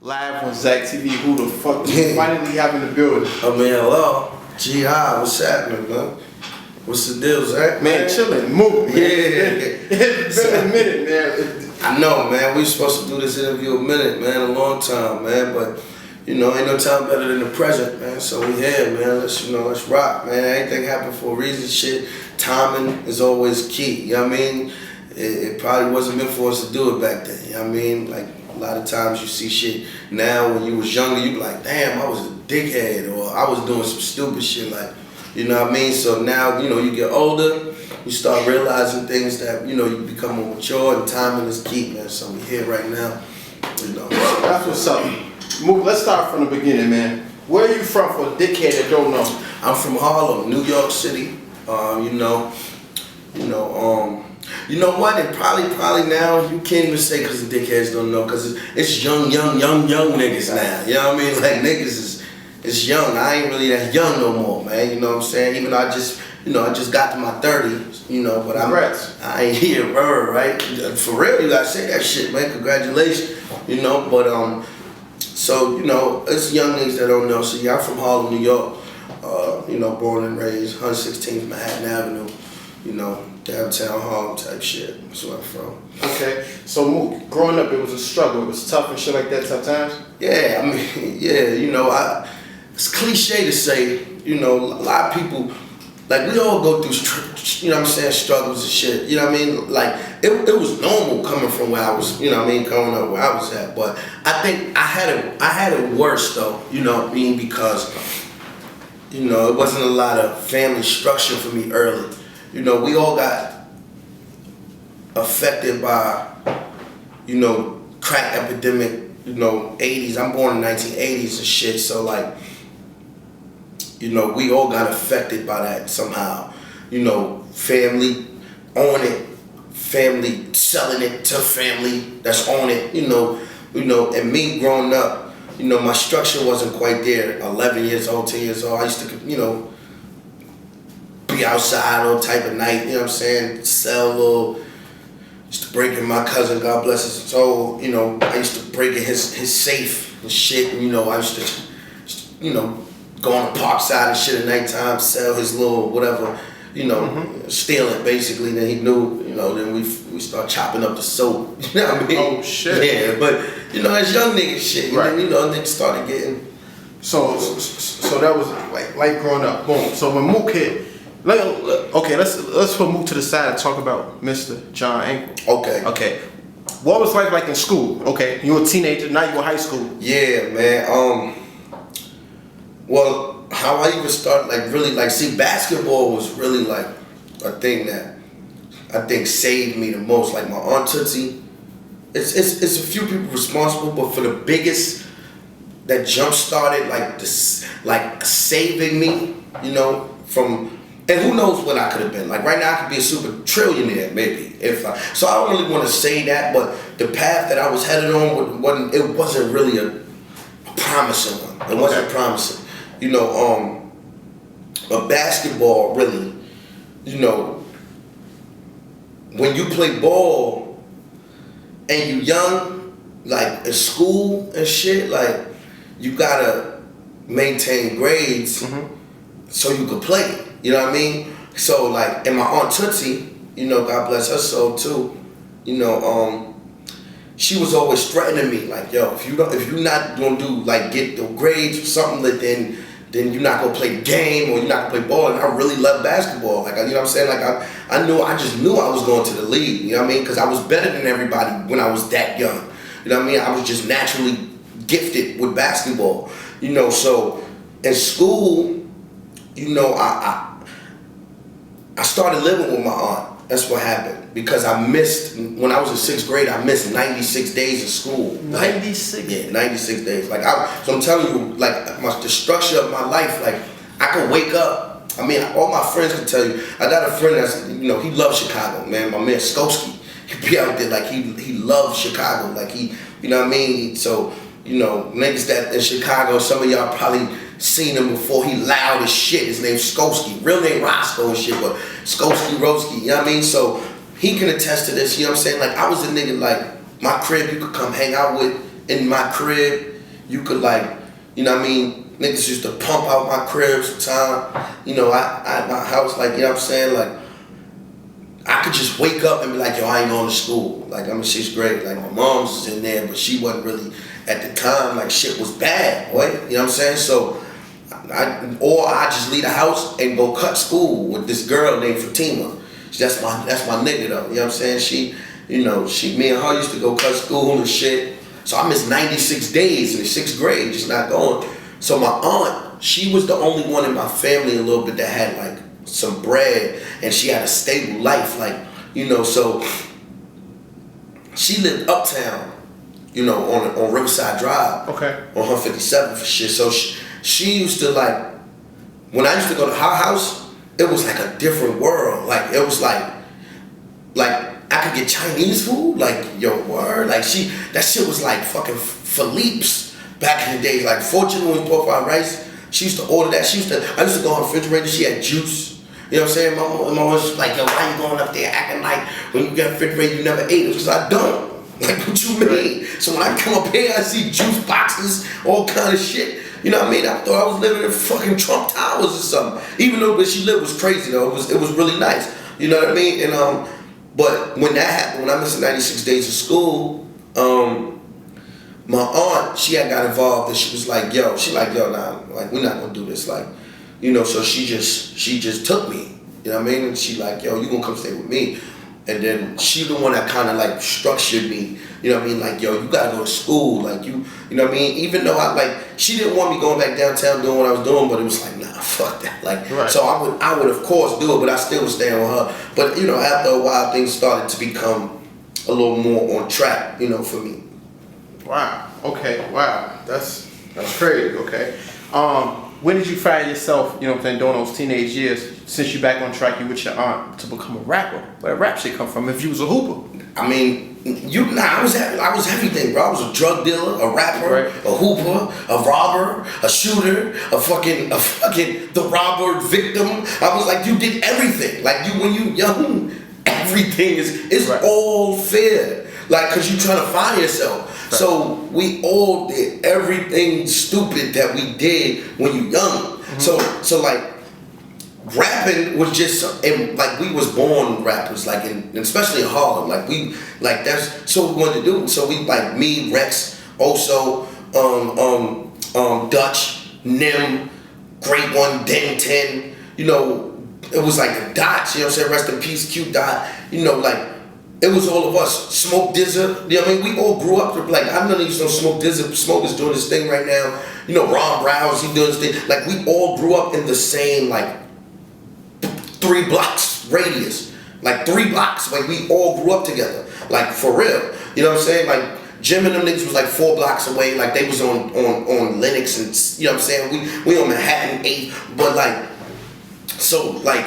Live on Zack TV. Who the fuck we finally have in the building? I mean, hello. G.I., what's happening, man? What's the deal, Zack? Man, chillin', Mook. Yeah. It's been a minute, man. I know, man. We supposed to do this interview a minute, man, a long time, man. But, you know, ain't no time better than the present, man. So we here, man. Let's rock, man. Everything happened for a reason, shit. Timing is always key, you know what I mean? It probably wasn't meant for us to do it back then, you know what I mean? Like, a lot of times you see shit now when you was younger, you be like, damn, I was a dickhead, or I was doing some stupid shit, like, you know what I mean? So now, you know, you get older, you start realizing things that, you know, you become more mature, and timing is key, man. So we here right now, you know. That's what's up. Mook, let's start from the beginning, man. Where are you from for a dickhead that don't know? I'm from Harlem, New York City. You know what? And probably now you can't even say because the dickheads don't know, because it's young niggas now. You know what I mean? Like niggas is young. I ain't really that young no more, man. You know what I'm saying? Even though I just got to my 30s, you know, but I ain't here, right? For real, you gotta say that shit, man. Congratulations, you know. But so you know, it's young niggas that don't know. So yeah, I'm from Harlem, New York. You know, born and raised, 116th Manhattan Avenue. You know, downtown Harlem type shit. That's where I'm from. Okay. So Mook, growing up, it was a struggle. It was tough and shit like that, tough times? Yeah, I mean, yeah, you know, it's cliche to say, you know, a lot of people, like, we all go through, you know what I'm saying, struggles and shit, you know what I mean? Like, it was normal coming from where I was, you know what I mean, growing up where I was at, but I think I had it worse, though, you know what I mean, because, you know, it wasn't a lot of family structure for me early. You know, we all got affected by, you know, crack epidemic, you know, 80s. I'm born in 1980s and shit, so like, you know, we all got affected by that somehow. You know, family on it, family selling it to family that's on it, you know, and me growing up, you know, my structure wasn't quite there. 11 years old, 10 years old, I used to, you know, be outside all type of night, you know what I'm saying, sell a little, used to break in my cousin, God bless his soul, you know, I used to break in his safe and shit, and you know, I used to, you know, go on the park side and shit at nighttime, sell his little whatever, you know, steal it basically, then he knew, you know, then we start chopping up the soap, you know what I mean? Oh shit. Yeah, but, you know, it's young nigga shit, right. And then, you know, niggas started getting. So that was like life growing up, boom. So when Mook hit, okay, let's put Mook to the side and talk about Mr. John Ankle. Okay. What was life like in school? Okay, you were a teenager, now you're in high school. Yeah, man. Well, how I even started, like, really, like, see, basketball was really, like, a thing that I think saved me the most. Like, my Aunt Tootsie, it's a few people responsible, but for the biggest that jump-started, like, this, like, saving me, you know, from. And who knows what I could have been. Like right now I could be a super trillionaire maybe. So I don't really want to say that, but the path that I was headed on wasn't really a promising one. It wasn't promising. You know, but basketball really, you know, when you play ball and you young, like in school and shit, like you gotta maintain grades so you could play. You know what I mean? So like, and my Aunt Tootsie, you know, God bless her soul too, you know, she was always threatening me, like, yo, if you're not gonna do, like, get the grades or something, then you're not gonna play the game, or you're not gonna play ball. And I really love basketball. Like, you know what I'm saying? Like, I just knew I was going to the league, you know what I mean? Because I was better than everybody when I was that young. You know what I mean? I was just naturally gifted with basketball, you know, so in school, you know, I started living with my aunt. That's what happened. Because I missed, when I was in 6th grade, I missed 96 days of school. 96? Yeah, 96 days. Like, so I'm telling you, like, the structure of my life, like, I could wake up. I mean, all my friends can tell you. I got a friend that's, you know, he loves Chicago, man. My man, Skoski. He be out there, like, he loves Chicago. Like, he, you know what I mean? So, you know, niggas that in Chicago, some of y'all probably seen him before. He loud as shit. His name's Skoski. Real name Roscoe and shit, but Skoski Roski, you know what I mean? So he can attest to this, you know what I'm saying? Like, I was a nigga, like, my crib you could come hang out with in my crib. You could like, you know what I mean? Niggas used to pump out my crib sometime. You know, I my house, like, you know what I'm saying? Like, I could just wake up and be like, yo, I ain't going to school. Like, I'm in 6th grade. Like, my mom's was in there, but she wasn't really, at the time, like, shit was bad, boy. You know what I'm saying? So, I just leave the house and go cut school with this girl named Fatima. That's my nigga, though. You know what I'm saying? She, you know, me and her used to go cut school and shit. So I missed 96 days in the 6th grade, just not going. So my aunt, she was the only one in my family a little bit that had like some bread and she had a stable life, like, you know, so she lived uptown, you know, on Riverside Drive. Okay. On her 57 for shit. So she used to like, when I used to go to her house, it was like a different world. Like it was like I could get Chinese food, like yo word, like that shit was like fucking Philippe's. Back in the days, like Fortune when we pork fried rice, she used to order that. I used to go on her refrigerator, she had juice. You know what I'm saying? My mom was like, yo, why you going up there acting like when you got a refrigerator you never ate? It was because I don't. Like, what you mean? So when I come up here, I see juice boxes, all kind of shit. You know what I mean? I thought I was living in fucking Trump Towers or something. Even though where she lived was crazy though. It was really nice. You know what I mean? And but when that happened, when I missed 96 days of school, my aunt, she had got involved and she was like, yo, nah, like, we're not gonna do this. Like, you know, so she just took me. You know what I mean? And she like, yo, you gonna come stay with me. And then she the one that kind of like structured me. You know what I mean? Like, yo, you gotta go to school. Like, you know what I mean? Even though she didn't want me going back downtown doing what I was doing, but it was like, nah, fuck that. Like, right. So I would of course do it, but I still would stay on her. But, you know, after a while, things started to become a little more on track, you know, for me. Wow. Okay. Wow. That's crazy. Okay. When did you find yourself, you know what I'm saying, during those teenage years, since you back on track, you with your aunt, to become a rapper? Where rap shit come from if you was a hooper? I mean, I was everything, bro. I was a drug dealer, a rapper, right. A hooper, a robber, a shooter, a fucking the robber victim. I was like, you did everything. Like when you young, everything is right. All fair. Like, cause you trying to find yourself. Right. So we all did everything stupid that we did when you young. Mm-hmm. So like, rapping was just, and like we was born rappers, like especially in Harlem. Like that's so we wanted to do. So we like me, Rex, also, Dutch, Nim, Great One, Den 10. You know, it was like the Dots. You know what I'm saying? Rest in peace, Q Dot. You know, like. It was all of us. Smoke Dizza. You know what I mean? We all grew up to, like, I know you know Smoke Dizza. Smoke is doing his thing right now. You know, Ron Browse, he doing his thing. Like, we all grew up in the same, like, 3 blocks radius. Like, 3 blocks. Like, we all grew up together. Like, for real. You know what I'm saying? Like, Jim and them niggas was like 4 blocks away. Like, they was on Lenox and, you know what I'm saying? We on Manhattan 8. But, like, so, like,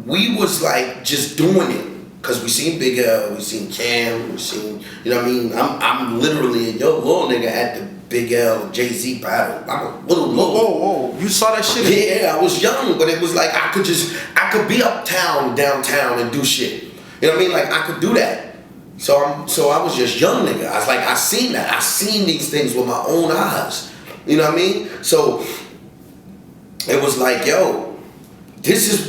we was, like, just doing it. Cause we seen Big L, we seen Cam, we seen, you know what I mean? I'm literally a little nigga at the Big L, Jay-Z battle. I'm a little. Whoa, you saw that shit? Yeah, I was young, but it was like I could be uptown, downtown and do shit. You know what I mean? Like I could do that. So I was just young nigga. I was like, I seen that. I seen these things with my own eyes. You know what I mean? So it was like, yo,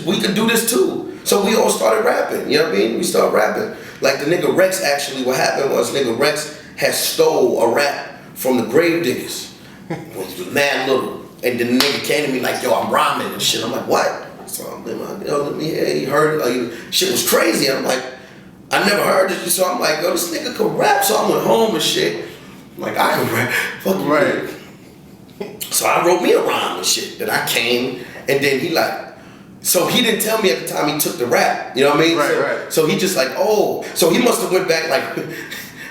we could do this too. So we all started rapping, you know what I mean? We started rapping. Like the nigga Rex, actually, what happened was nigga Rex had stole a rap from the Gravediggers when he was mad little. And then the nigga came to me like, yo, I'm rhyming and shit. I'm like, what? So I'm like, yo, let me hear. He heard it. Like, shit was crazy. I'm like, I never heard it. So I'm like, yo, this nigga can rap. So I went home and shit. I'm like, I can rap. Fuck you. Right. So I wrote me a rhyme and shit. Then I came and then he like, so he didn't tell me at the time he took the rap, you know what I mean? Right. So he just like, oh, so he must have went back like,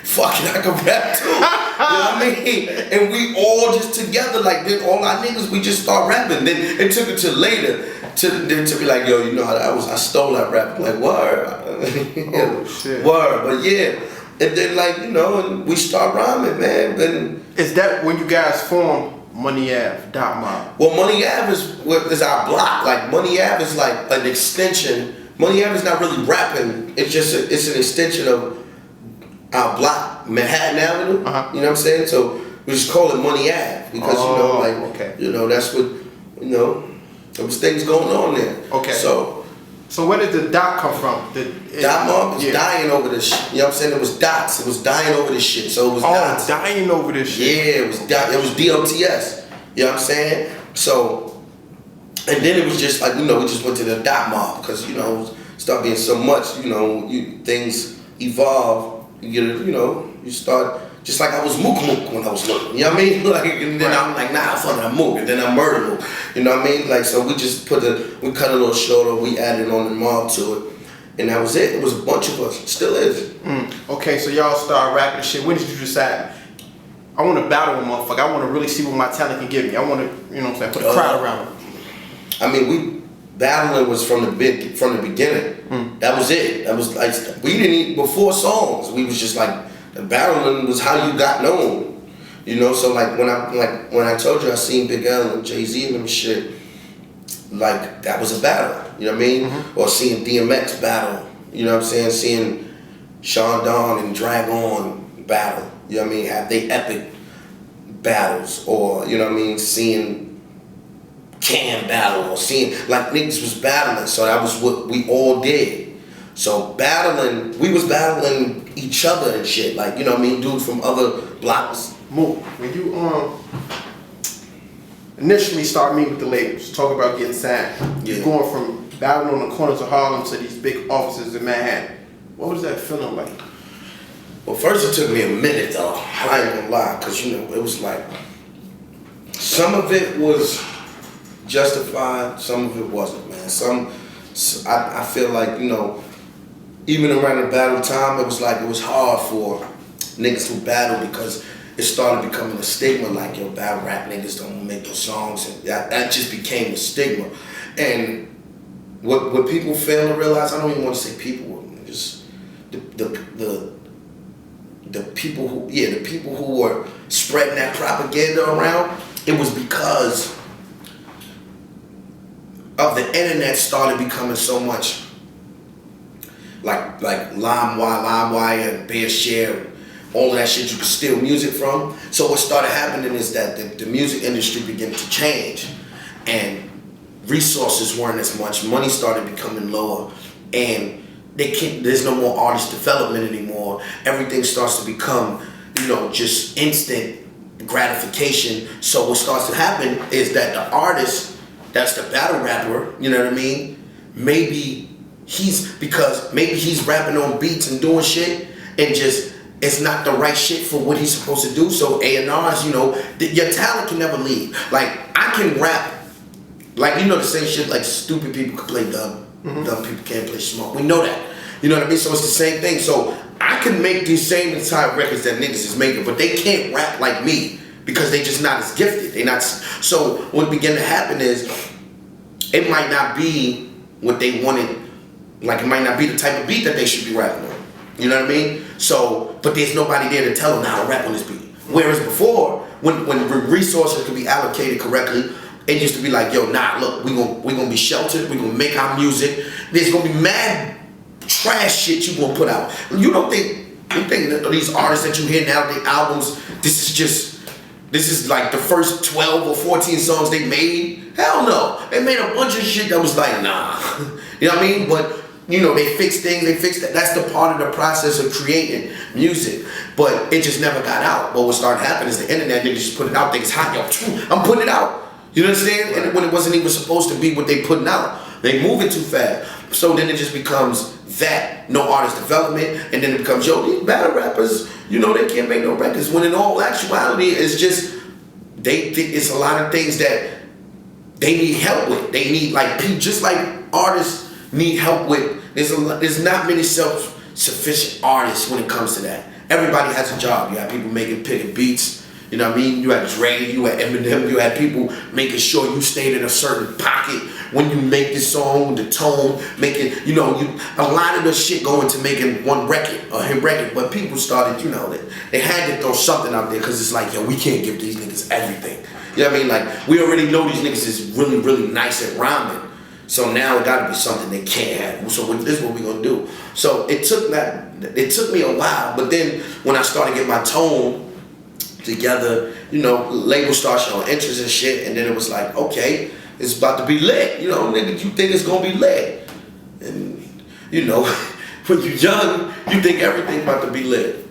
fuck it, I can rap too, you know what I mean? And we all just together, like then all our niggas, we just start rapping. Then it took it till later to be like, yo, you know how I stole that rap. I'm like, word. Oh, shit. Word, but yeah. And then like, you know, and we start rhyming, man. Then is that when you guys formed Money Ave, Dot Mob? Well, Money Ave is our block. Like Money Ave is like an extension. Money Ave is not really rapping. It's just it's an extension of our block, Manhattan Avenue. You know what I'm saying? So We just call it Money Ave because that's what there was things going on there. Okay. So where did the dot come from? Dot mob was dying over this shit. You know what I'm saying? It was dots. It was dying over this shit. So it was dots. Dying over this shit. Yeah, it was DOTS. You know what I'm saying? So, and then it was just like, we just went to the dot mob because, start being so much, things evolve. You get it, you start, just like I was Mook when I was little. You know what I mean? Like, and then I'm like, nah, I'm Mook, and then I'm Murda Mook. You know what I mean? Like, so we just we cut a little shorter, we added on the mob to it, and that was it. It was a bunch of us. It still is. Okay, so y'all start rapping and shit. When did you decide, I want to battle a motherfucker, I want to really see what my talent can give me. I want to, put a crowd around him. I mean, battling was from the beginning. That was it. That was like, we didn't even, before songs, we was just like, the battling was how you got known. So like when I told you I seen Big L and Jay-Z and them shit, like that was a battle. You know what I mean? Or seeing DMX battle. You know what I'm saying? Seeing Sean Don and Drag On battle. You know what I mean? Have they epic battles, or seeing Cam battle, or seeing like niggas was battling. So that was what we all did. So we was battling each other and shit. Like, dudes from other blocks. Mook, when you initially start meeting with the labels, talk about getting signed, you're going from battling on the corners of Harlem to these big offices in Manhattan. What was that feeling like? Well, first it took me a minute though. I ain't gonna lie, because it was like, some of it was justified, some of it wasn't, man. I feel like, even around the battle time, it was hard for niggas to battle because it started becoming a stigma, like, battle rap niggas don't make no songs, and that just became a stigma. And what people fail to realize, I don't even want to say people, just the people who were spreading that propaganda around, it was because of the internet started becoming so much like LimeWire and BearShare, all of that shit you could steal music from. So what started happening is that the music industry began to change, and resources weren't as much. Money started becoming lower, and there's no more artist development anymore. Everything starts to become, just instant gratification. So what starts to happen is that the artist, that's the battle rapper, you know what I mean? Maybe he's rapping on beats and doing shit, and just, it's not the right shit for what he's supposed to do. So A&Rs, your talent can never leave. Like, I can rap, like, the same shit, like stupid people can play dumb. Dumb people can't play smart. We know that. You know what I mean? So it's the same thing. So I can make these same entire records that niggas is making, but they can't rap like me because they just not as gifted. They not. So what began to happen is, it might not be what they wanted. Like, it might not be the type of beat that they should be rapping on. You know what I mean? So, but there's nobody there to tell them how to rap on this beat. Whereas before, when resources could be allocated correctly, it used to be like, yo, nah, look, we gonna be sheltered, we gonna make our music. There's gonna be mad trash shit you gonna put out. You think that these artists that you hear now, their albums, this is like the first 12 or 14 songs they made? Hell no. They made a bunch of shit that was like, nah. You know what I mean? But, they fix things, they fix that. That's the part of the process of creating music. But it just never got out. But what started happening is the internet, they just put it out, think it's hot, yo, I'm putting it out. You understand? And when it wasn't even supposed to be what they putting out, they move it too fast. So then it just becomes that, no artist development, and then it becomes, yo, these battle rappers, they can't make no records. When in all actuality, it's just, it's a lot of things that they need help with. They need, like, just like artists need help with, there's not many self-sufficient artists when it comes to that. Everybody has a job. You have people picking beats. You know what I mean? You had Dre, you had Eminem, you had people making sure you stayed in a certain pocket when you make this song, the tone, a lot of the shit go into making one record, or hit record, but people started, they had to throw something out there, because it's like, yo, we can't give these niggas everything. You know what I mean? Like, we already know these niggas is really, really nice at rhyming, so now it gotta be something they can't have. So this is what we gonna do. So it took me a while, but then when I started getting my tone together, you know, labels start showing interest and shit, and then it was like, okay, it's about to be lit, you know, nigga, you think it's gonna be lit. And, you know, when you're young, you think everything about to be lit.